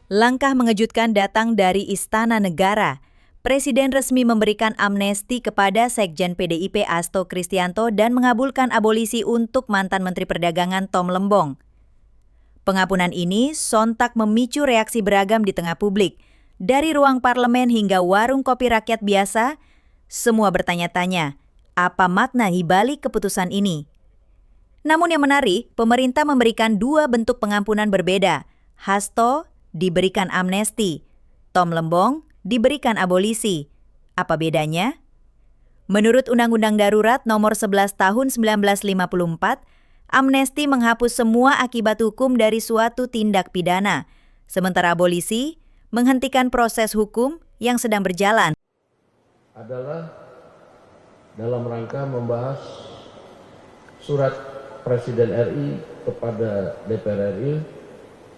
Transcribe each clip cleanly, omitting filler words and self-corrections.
Langkah mengejutkan datang dari Istana Negara. Presiden resmi memberikan amnesti kepada Sekjen PDIP Hasto Kristianto dan mengabulkan abolisi untuk mantan Menteri Perdagangan Tom Lembong. Pengampunan ini sontak memicu reaksi beragam di tengah publik. Dari ruang parlemen hingga warung kopi rakyat biasa, semua bertanya-tanya, apa makna dibalik keputusan ini? Namun yang menarik, pemerintah memberikan dua bentuk pengampunan berbeda. Hasto diberikan amnesti, Tom Lembong diberikan abolisi. Apa bedanya? Menurut Undang-Undang Darurat Nomor 11 Tahun 1954, amnesti menghapus semua akibat hukum dari suatu tindak pidana, sementara abolisi menghentikan proses hukum yang sedang berjalan. Adalah dalam rangka membahas surat Presiden RI kepada DPR RI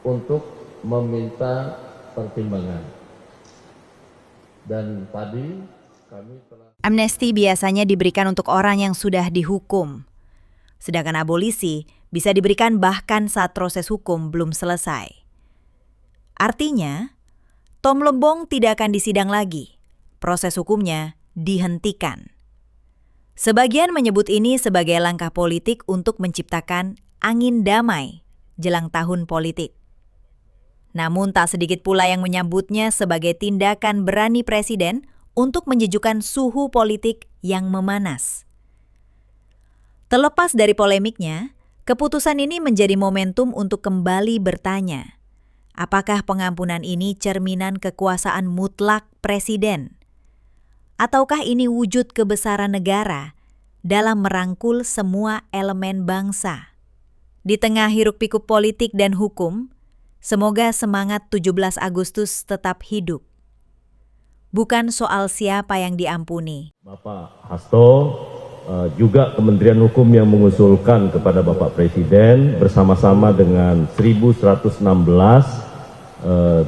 untuk meminta pertimbangan. Dan tadi kami telah... Amnesti biasanya diberikan untuk orang yang sudah dihukum. Sedangkan abolisi bisa diberikan bahkan saat proses hukum belum selesai. Artinya, Tom Lembong tidak akan disidang lagi. Proses hukumnya dihentikan. Sebagian menyebut ini sebagai langkah politik untuk menciptakan angin damai jelang tahun politik. Namun tak sedikit pula yang menyambutnya sebagai tindakan berani presiden untuk menyejukkan suhu politik yang memanas. Terlepas dari polemiknya, keputusan ini menjadi momentum untuk kembali bertanya, apakah pengampunan ini cerminan kekuasaan mutlak presiden? Ataukah ini wujud kebesaran negara dalam merangkul semua elemen bangsa? Di tengah hiruk-pikuk politik dan hukum, semoga semangat 17 Agustus tetap hidup. Bukan soal siapa yang diampuni. Bapak Hasto, juga Kementerian Hukum yang mengusulkan kepada Bapak Presiden bersama-sama dengan 1116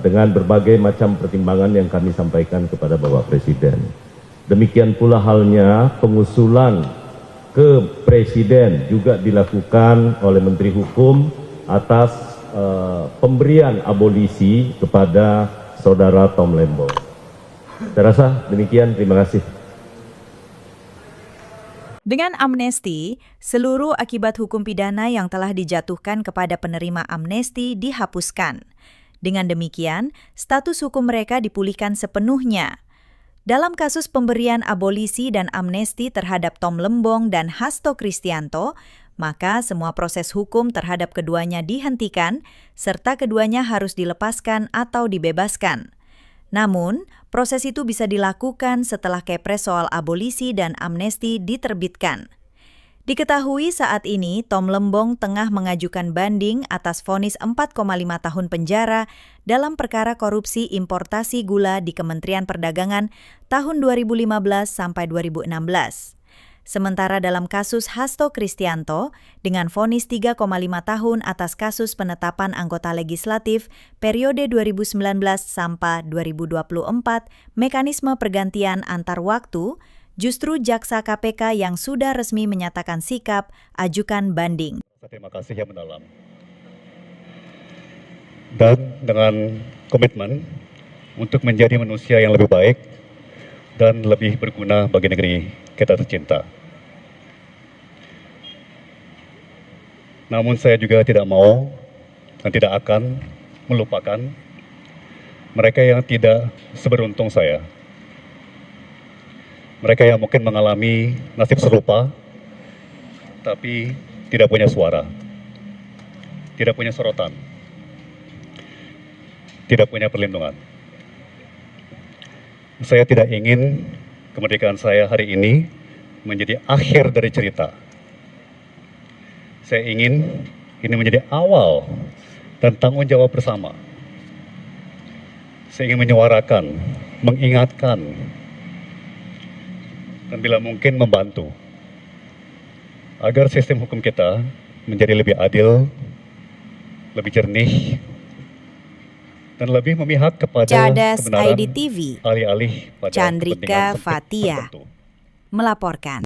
dengan berbagai macam pertimbangan yang kami sampaikan kepada Bapak Presiden. Demikian pula halnya pengusulan ke Presiden juga dilakukan oleh Menteri Hukum atas pemberian abolisi kepada saudara Tom Lembong. Saya rasa demikian, terima kasih. Dengan amnesti, seluruh akibat hukum pidana yang telah dijatuhkan kepada penerima amnesti dihapuskan. Dengan demikian, status hukum mereka dipulihkan sepenuhnya. Dalam kasus pemberian abolisi dan amnesti terhadap Tom Lembong dan Hasto Kristianto, maka semua proses hukum terhadap keduanya dihentikan, serta keduanya harus dilepaskan atau dibebaskan. Namun, proses itu bisa dilakukan setelah Kepres soal abolisi dan amnesti diterbitkan. Diketahui saat ini Tom Lembong tengah mengajukan banding atas vonis 4,5 tahun penjara dalam perkara korupsi importasi gula di Kementerian Perdagangan tahun 2015 sampai 2016. Sementara dalam kasus Hasto Kristianto dengan vonis 3,5 tahun atas kasus penetapan anggota legislatif periode 2019 sampai 2024 mekanisme pergantian antar waktu, justru jaksa KPK yang sudah resmi menyatakan sikap ajukan banding. Terima kasih yang mendalam. Dan dengan komitmen untuk menjadi manusia yang lebih baik dan lebih berguna bagi negeri kita tercinta. Namun saya juga tidak mau dan tidak akan melupakan mereka yang tidak seberuntung saya. Mereka yang mungkin mengalami nasib serupa, tapi tidak punya suara, tidak punya sorotan, tidak punya perlindungan. Saya tidak ingin kemerdekaan saya hari ini menjadi akhir dari cerita. Saya ingin ini menjadi awal dan tanggung jawab bersama. Saya ingin menyuarakan, mengingatkan, dan bila mungkin membantu agar sistem hukum kita menjadi lebih adil, lebih jernih, dan lebih memihak kepada Cadas kebenaran IDTV, alih-alih pada Chandrika kepentingan sempit Fatia tertentu. melaporkan.